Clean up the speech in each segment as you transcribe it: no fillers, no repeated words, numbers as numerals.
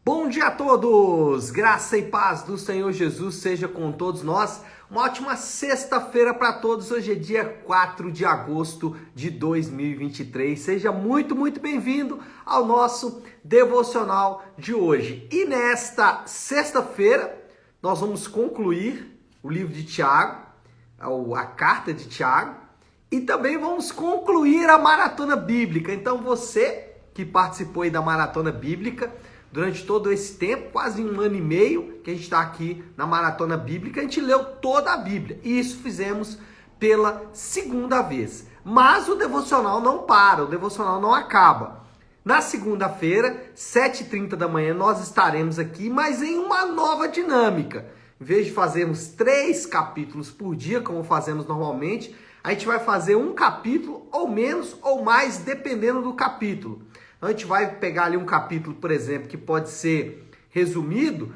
Bom dia a todos! Graça e paz do Senhor Jesus seja com todos nós. Uma ótima sexta-feira para todos. Hoje é dia 4 de agosto de 2023. Seja muito bem-vindo ao nosso devocional de hoje. E nesta sexta-feira, nós vamos concluir o livro de Tiago, a carta de Tiago, e também vamos concluir a maratona bíblica. Então você que participou aí da maratona bíblica, durante todo esse tempo, quase um ano e meio que a gente está aqui na maratona bíblica, a gente leu toda a Bíblia. E isso fizemos pela segunda vez. Mas o devocional não para, o devocional não acaba. Na segunda-feira, 7h30 da manhã, nós estaremos aqui, mas em uma nova dinâmica. Em vez de fazermos 3 capítulos por dia, como fazemos normalmente, a gente vai fazer um capítulo, ou menos, ou mais, dependendo do capítulo. A gente vai pegar ali um capítulo, por exemplo, que pode ser resumido.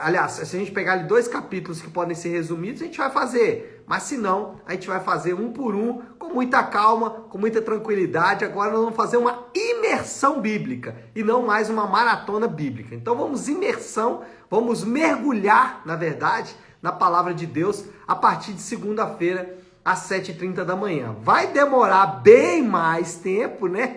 Aliás, se a gente pegar ali 2 capítulos que podem ser resumidos, a gente vai fazer. Mas se não, a gente vai fazer um por um, com muita calma, com muita tranquilidade. Agora nós vamos fazer uma imersão bíblica e não mais uma maratona bíblica. Então vamos mergulhar, na verdade, na palavra de Deus a partir de segunda-feira, às 7h30 da manhã. Vai demorar bem mais tempo, né?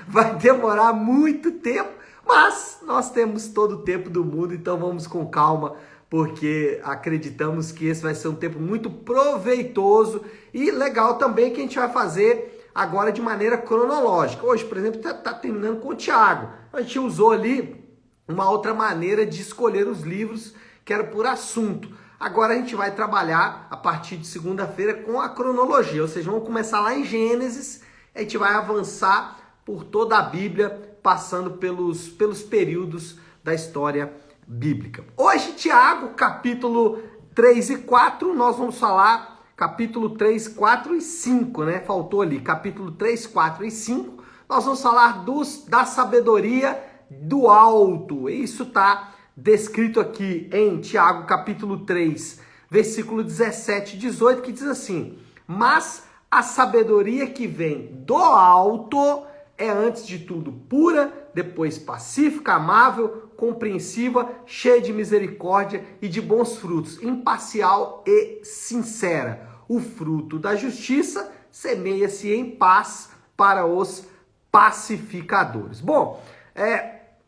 Vai demorar muito tempo, mas nós temos todo o tempo do mundo, então vamos com calma, porque acreditamos que esse vai ser um tempo muito proveitoso e legal também, que a gente vai fazer agora de maneira cronológica. Hoje, por exemplo, tá terminando com o Tiago. A gente usou ali uma outra maneira de escolher os livros, que era por assunto. Agora a gente vai trabalhar a partir de segunda-feira com a cronologia, ou seja, vamos começar lá em Gênesis, a gente vai avançar por toda a Bíblia, passando pelos períodos da história bíblica. Hoje, Tiago, capítulo 3 e 4, nós vamos falar capítulo 3, 4 e 5, né? Faltou ali, capítulo 3, 4 e 5, nós vamos falar da sabedoria do alto. Isso está descrito aqui em Tiago, capítulo 3, versículo 17 e 18, que diz assim: mas a sabedoria que vem do alto é antes de tudo pura, depois pacífica, amável, compreensiva, cheia de misericórdia e de bons frutos, imparcial e sincera. O fruto da justiça semeia-se em paz para os pacificadores. Bom,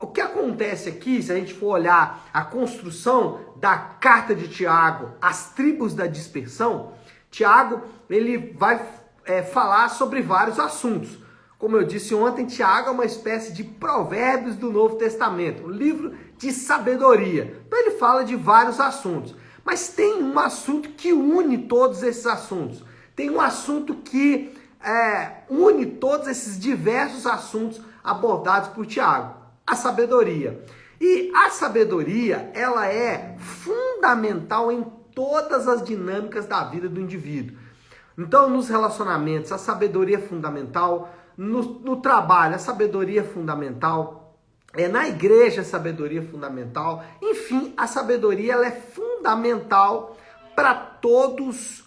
o que acontece aqui, se a gente for olhar a construção da carta de Tiago, as tribos da dispersão, Tiago ele vai falar sobre vários assuntos. Como eu disse ontem, Tiago é uma espécie de provérbios do Novo Testamento, um livro de sabedoria. Então ele fala de vários assuntos, mas tem um assunto que une todos esses assuntos. Tem um assunto que une todos esses diversos assuntos abordados por Tiago: a sabedoria. E a sabedoria, ela é fundamental em todas as dinâmicas da vida do indivíduo. Então, nos relacionamentos, a sabedoria é fundamental. No trabalho, a sabedoria é fundamental. Na igreja, a sabedoria é fundamental. Enfim, a sabedoria ela é fundamental para todas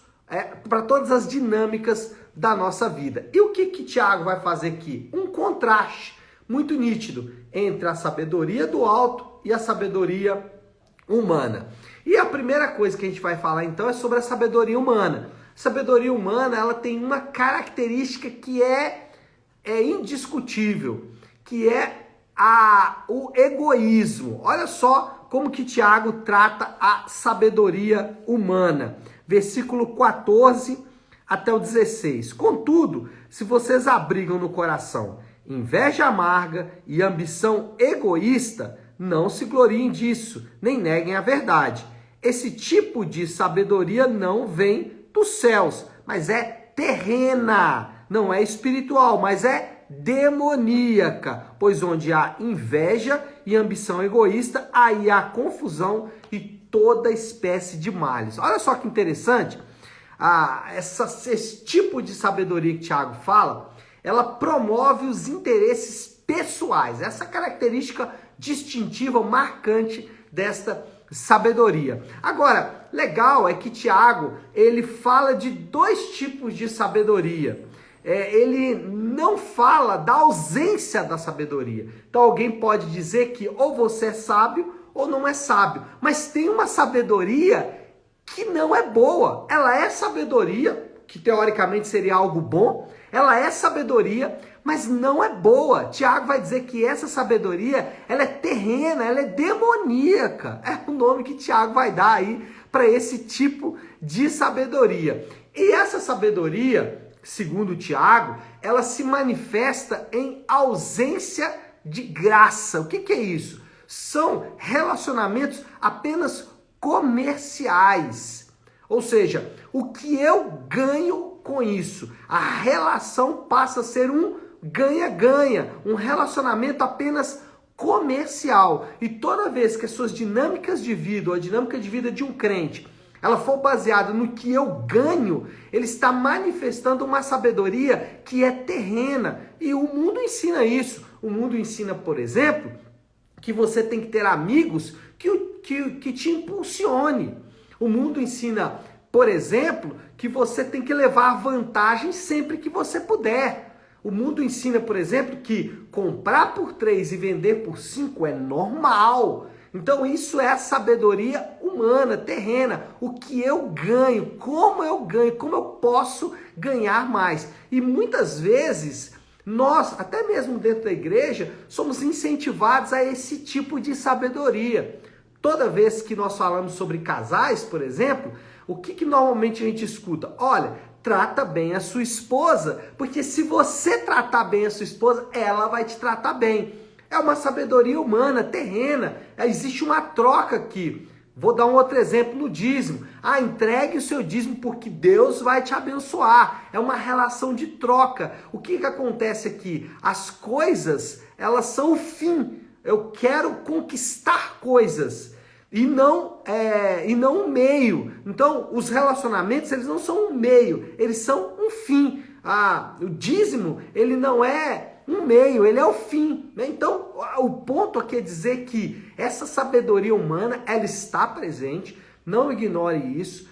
as dinâmicas da nossa vida. E o que Tiago vai fazer aqui? Um contraste muito nítido entre a sabedoria do alto e a sabedoria humana. E a primeira coisa que a gente vai falar então é sobre a sabedoria humana. A sabedoria humana, ela tem uma característica que é indiscutível, que é o egoísmo. Olha só como que Tiago trata a sabedoria humana. Versículo 14 até o 16. Contudo, se vocês abrigam no coração inveja amarga e ambição egoísta, não se gloriem disso, nem neguem a verdade. Esse tipo de sabedoria não vem dos céus, mas é terrena, não é espiritual, mas é demoníaca. Pois onde há inveja e ambição egoísta, aí há confusão e toda espécie de males. Olha só que interessante, esse tipo de sabedoria que Tiago fala, ela promove os interesses pessoais. Essa característica distintiva, marcante desta sabedoria. Agora, legal é que Tiago, ele fala de 2 tipos de sabedoria. ele não fala da ausência da sabedoria. Então alguém pode dizer que ou você é sábio ou não é sábio. Mas tem uma sabedoria que não é boa. Ela é sabedoria, que teoricamente seria algo bom. Ela é sabedoria, mas não é boa. Tiago vai dizer que essa sabedoria, ela é terrena, ela é demoníaca. É o nome que Tiago vai dar aí para esse tipo de sabedoria. E essa sabedoria, segundo Tiago, ela se manifesta em ausência de graça. O que é isso? São relacionamentos apenas comerciais. Ou seja, o que eu ganho com isso? A relação passa a ser um ganha-ganha, um relacionamento apenas comercial. E toda vez que as suas dinâmicas de vida, ou a dinâmica de vida de um crente, ela for baseada no que eu ganho, ele está manifestando uma sabedoria que é terrena. E o mundo ensina isso. O mundo ensina, por exemplo, que você tem que ter amigos que te impulsione. O mundo ensina, por exemplo, que você tem que levar vantagem sempre que você puder. O mundo ensina, por exemplo, que comprar por 3 e vender por 5 é normal. Então isso é a sabedoria humana, terrena. O que eu ganho, como eu posso ganhar mais. E muitas vezes nós, até mesmo dentro da igreja, somos incentivados a esse tipo de sabedoria. Toda vez que nós falamos sobre casais, por exemplo, o que normalmente a gente escuta? Olha, trata bem a sua esposa, porque se você tratar bem a sua esposa, ela vai te tratar bem. É uma sabedoria humana, terrena. Existe uma troca aqui. Vou dar um outro exemplo no dízimo. Entregue o seu dízimo porque Deus vai te abençoar. É uma relação de troca. O que acontece aqui? As coisas, elas são o fim. Eu quero conquistar coisas e não um meio. Então, os relacionamentos, eles não são um meio, eles são um fim. O dízimo, ele não é um meio, ele é o fim. Então, o ponto aqui é dizer que essa sabedoria humana, ela está presente, não ignore isso.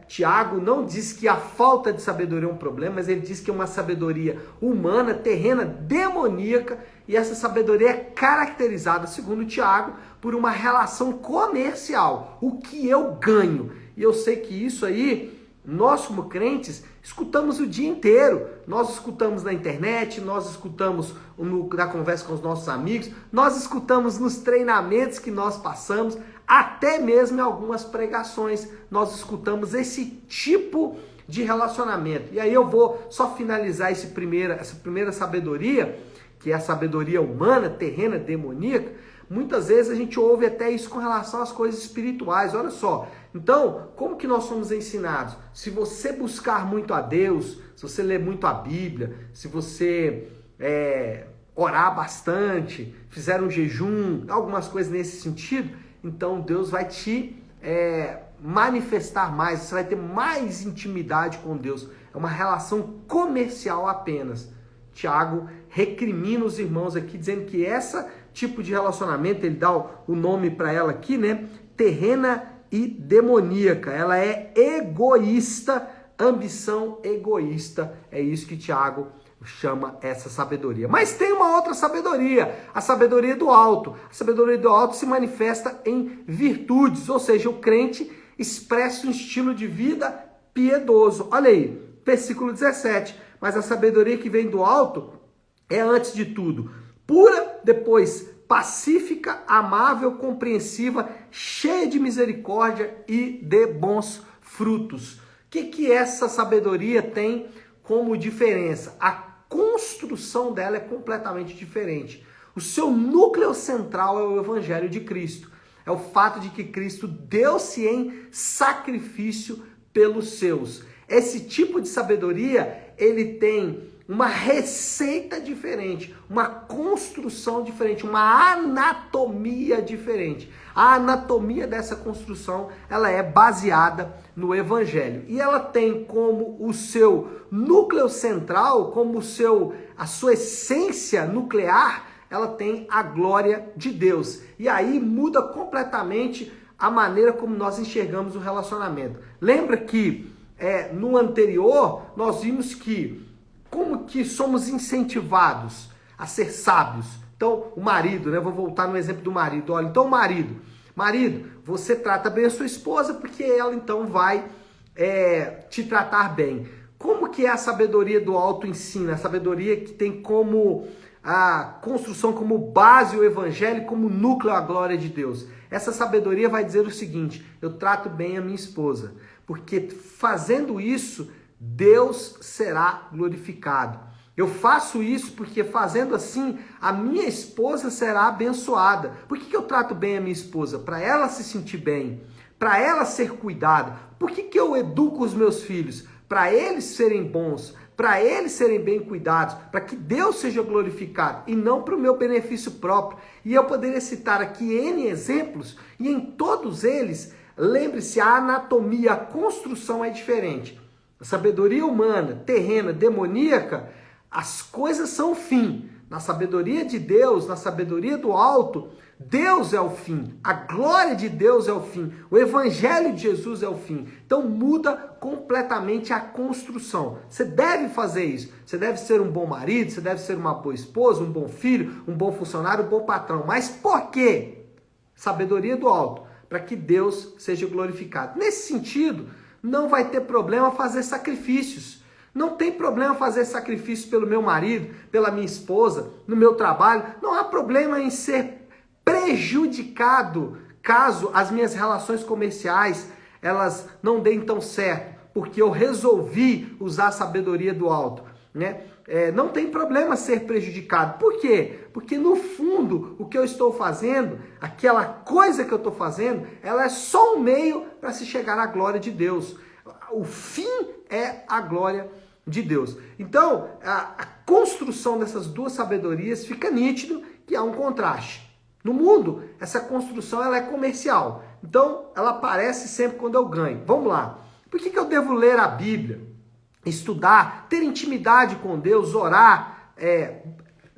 Tiago não diz que a falta de sabedoria é um problema, mas ele diz que é uma sabedoria humana, terrena, demoníaca, e essa sabedoria é caracterizada, segundo Tiago, por uma relação comercial. O que eu ganho? E eu sei que isso aí, nós como crentes, escutamos o dia inteiro. Nós escutamos na internet, nós escutamos na conversa com os nossos amigos, nós escutamos nos treinamentos que nós passamos, até mesmo em algumas pregações, nós escutamos esse tipo de relacionamento. E aí eu vou só finalizar essa primeira sabedoria, que é a sabedoria humana, terrena, demoníaca. Muitas vezes a gente ouve até isso com relação às coisas espirituais. Olha só, então, como que nós somos ensinados? Se você buscar muito a Deus, se você ler muito a Bíblia, se você orar bastante, fizer um jejum, algumas coisas nesse sentido, então Deus vai te manifestar mais, você vai ter mais intimidade com Deus. É uma relação comercial apenas. Tiago recrimina os irmãos aqui, dizendo que esse tipo de relacionamento, ele dá o nome para ela aqui, né? Terrena e demoníaca. Ela é egoísta, ambição egoísta. É isso que Tiago chama essa sabedoria. Mas tem uma outra sabedoria, a sabedoria do alto. A sabedoria do alto se manifesta em virtudes, ou seja, o crente expressa um estilo de vida piedoso. Olha aí, versículo 17. Mas a sabedoria que vem do alto é, antes de tudo, pura, depois pacífica, amável, compreensiva, cheia de misericórdia e de bons frutos. O que essa sabedoria tem como diferença? A construção dela é completamente diferente. O seu núcleo central é o Evangelho de Cristo. É o fato de que Cristo deu-se em sacrifício pelos seus. Esse tipo de sabedoria, ele tem uma receita diferente, uma construção diferente, uma anatomia diferente. A anatomia dessa construção, ela é baseada no Evangelho. E ela tem como o seu núcleo central, como a sua essência nuclear, ela tem a glória de Deus. E aí muda completamente a maneira como nós enxergamos o relacionamento. Lembra que no anterior nós vimos que como que somos incentivados a ser sábios? Então, o marido, né? Vou voltar no exemplo do marido. Olha, então o marido, você trata bem a sua esposa porque ela então vai te tratar bem. Como que é a sabedoria do alto ensino? A sabedoria que tem como a construção, como base o evangelho, como núcleo a glória de Deus. Essa sabedoria vai dizer o seguinte: eu trato bem a minha esposa, porque fazendo isso, Deus será glorificado. Eu faço isso porque fazendo assim, a minha esposa será abençoada. Por que eu trato bem a minha esposa? Para ela se sentir bem, para ela ser cuidada. Por que eu educo os meus filhos? Para eles serem bons, para eles serem bem cuidados, para que Deus seja glorificado e não para o meu benefício próprio. E eu poderia citar aqui N exemplos, e em todos eles, lembre-se, a anatomia, a construção é diferente. A sabedoria humana, terrena, demoníaca, as coisas são o fim. Na sabedoria de Deus, na sabedoria do alto, Deus é o fim, a glória de Deus é o fim, o evangelho de Jesus é o fim. Então muda completamente a construção. Você deve fazer isso. Você deve ser um bom marido, você deve ser uma boa esposa, um bom filho, um bom funcionário, um bom patrão. Mas por quê? Sabedoria do alto, para que Deus seja glorificado. Nesse sentido, não vai ter problema fazer sacrifícios. Não tem problema fazer sacrifício pelo meu marido, pela minha esposa, no meu trabalho. Não há problema em ser prejudicado caso as minhas relações comerciais elas não deem tão certo, porque eu resolvi usar a sabedoria do alto, né? Não tem problema ser prejudicado. Por quê? Porque no fundo o que eu estou fazendo, aquela coisa que eu estou fazendo, ela é só um meio para se chegar à glória de Deus. O fim é a glória de Deus. Então, a construção dessas duas sabedorias fica nítido que há um contraste. No mundo, essa construção ela é comercial. Então, ela aparece sempre quando eu ganho. Vamos lá. Por que eu devo ler a Bíblia, estudar, ter intimidade com Deus, orar,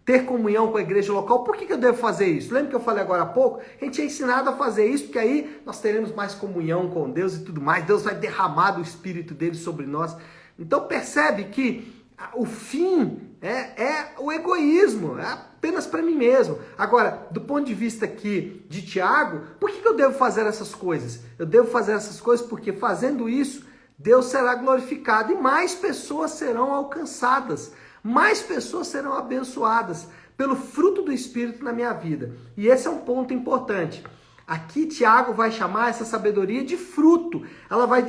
ter comunhão com a igreja local? Por que eu devo fazer isso? Lembra que eu falei agora há pouco? A gente é ensinado a fazer isso, porque aí nós teremos mais comunhão com Deus e tudo mais. Deus vai derramar do Espírito dele sobre nós. Então percebe que o fim é o egoísmo, é apenas para mim mesmo. Agora, do ponto de vista aqui de Tiago, por que eu devo fazer essas coisas? Eu devo fazer essas coisas porque fazendo isso, Deus será glorificado e mais pessoas serão alcançadas, mais pessoas serão abençoadas pelo fruto do Espírito na minha vida. E esse é um ponto importante. Aqui Tiago vai chamar essa sabedoria de fruto.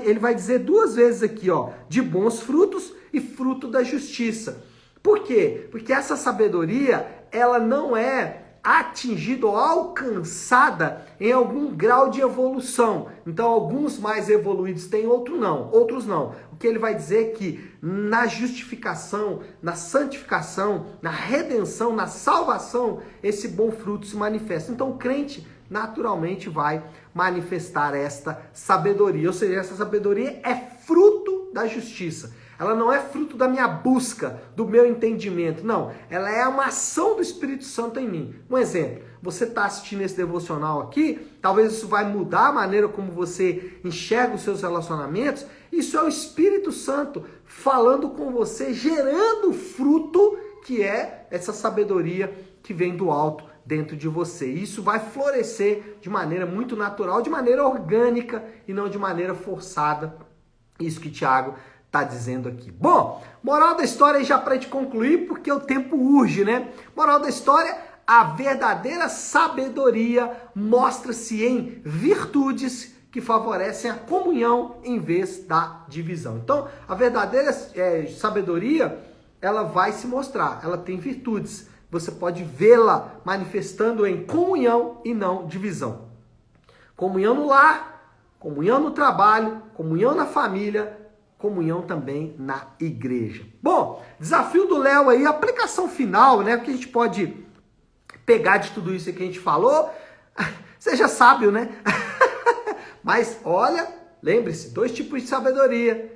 Ele vai dizer duas vezes aqui, ó, de bons frutos e fruto da justiça. Por quê? Porque essa sabedoria, ela não é atingida ou alcançada em algum grau de evolução. Então, alguns mais evoluídos têm, outros não. O que ele vai dizer é que na justificação, na santificação, na redenção, na salvação, esse bom fruto se manifesta. Então, o crente naturalmente vai manifestar esta sabedoria. Ou seja, essa sabedoria é fruto da justiça. Ela não é fruto da minha busca, do meu entendimento. Não, ela é uma ação do Espírito Santo em mim. Um exemplo, você está assistindo esse devocional aqui, talvez isso vai mudar a maneira como você enxerga os seus relacionamentos. Isso é o Espírito Santo falando com você, gerando fruto, que é essa sabedoria que vem do alto dentro de você. Isso vai florescer de maneira muito natural, de maneira orgânica e não de maneira forçada. Isso que Tiago está dizendo aqui. Bom, moral da história, já para te concluir, porque o tempo urge, né? Moral da história, a verdadeira sabedoria mostra-se em virtudes que favorecem a comunhão em vez da divisão. Então, a verdadeira sabedoria, ela vai se mostrar, ela tem virtudes. Você pode vê-la manifestando em comunhão e não divisão. Comunhão no lar, comunhão no trabalho, comunhão na família, comunhão também na igreja. Bom, desafio do Léo aí, aplicação final, né? O que a gente pode pegar de tudo isso que a gente falou? Seja sábio, né? Mas olha, lembre-se, 2 tipos de sabedoria.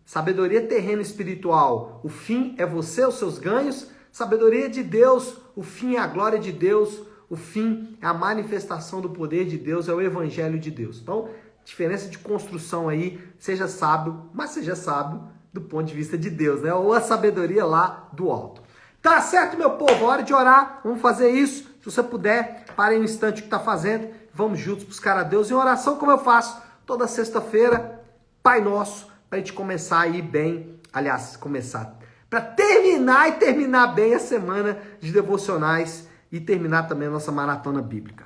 Sabedoria terrena e espiritual. O fim é você, os seus ganhos. Sabedoria de Deus, o fim é a glória de Deus. O fim é a manifestação do poder de Deus, é o evangelho de Deus. Então, diferença de construção aí, seja sábio, mas seja sábio do ponto de vista de Deus, né? Ou a sabedoria lá do alto. Tá certo, meu povo? Hora de orar. Vamos fazer isso. Se você puder, pare um instante o que está fazendo. Vamos juntos buscar a Deus em oração, como eu faço toda sexta-feira. Pai Nosso, para a gente começar a ir bem. Aliás, começar. Para terminar bem a semana de devocionais e terminar também a nossa maratona bíblica.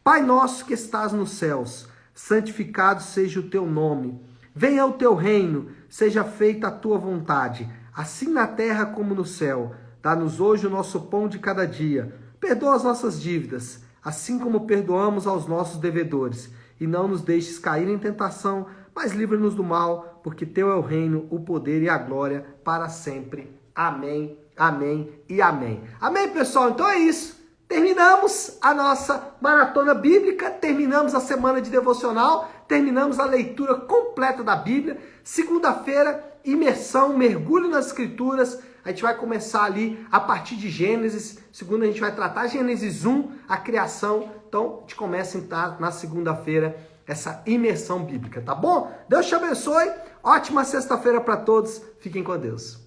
Pai nosso que estás nos céus, santificado seja o teu nome. Venha o teu reino, seja feita a tua vontade, assim na terra como no céu. Dá-nos hoje o nosso pão de cada dia. Perdoa as nossas dívidas, assim como perdoamos aos nossos devedores. E não nos deixes cair em tentação, mas livra-nos do mal, porque teu é o reino, o poder e a glória para sempre. Amém, amém e amém. Amém, pessoal? Então é isso. Terminamos a nossa maratona bíblica, terminamos a semana de devocional, terminamos a leitura completa da Bíblia. Segunda-feira, imersão, mergulho nas Escrituras. A gente vai começar ali a partir de Gênesis. Segunda, a gente vai tratar Gênesis 1, a criação. Então, a gente começa então, na segunda-feira essa imersão bíblica, tá bom? Deus te abençoe. Ótima sexta-feira para todos. Fiquem com Deus.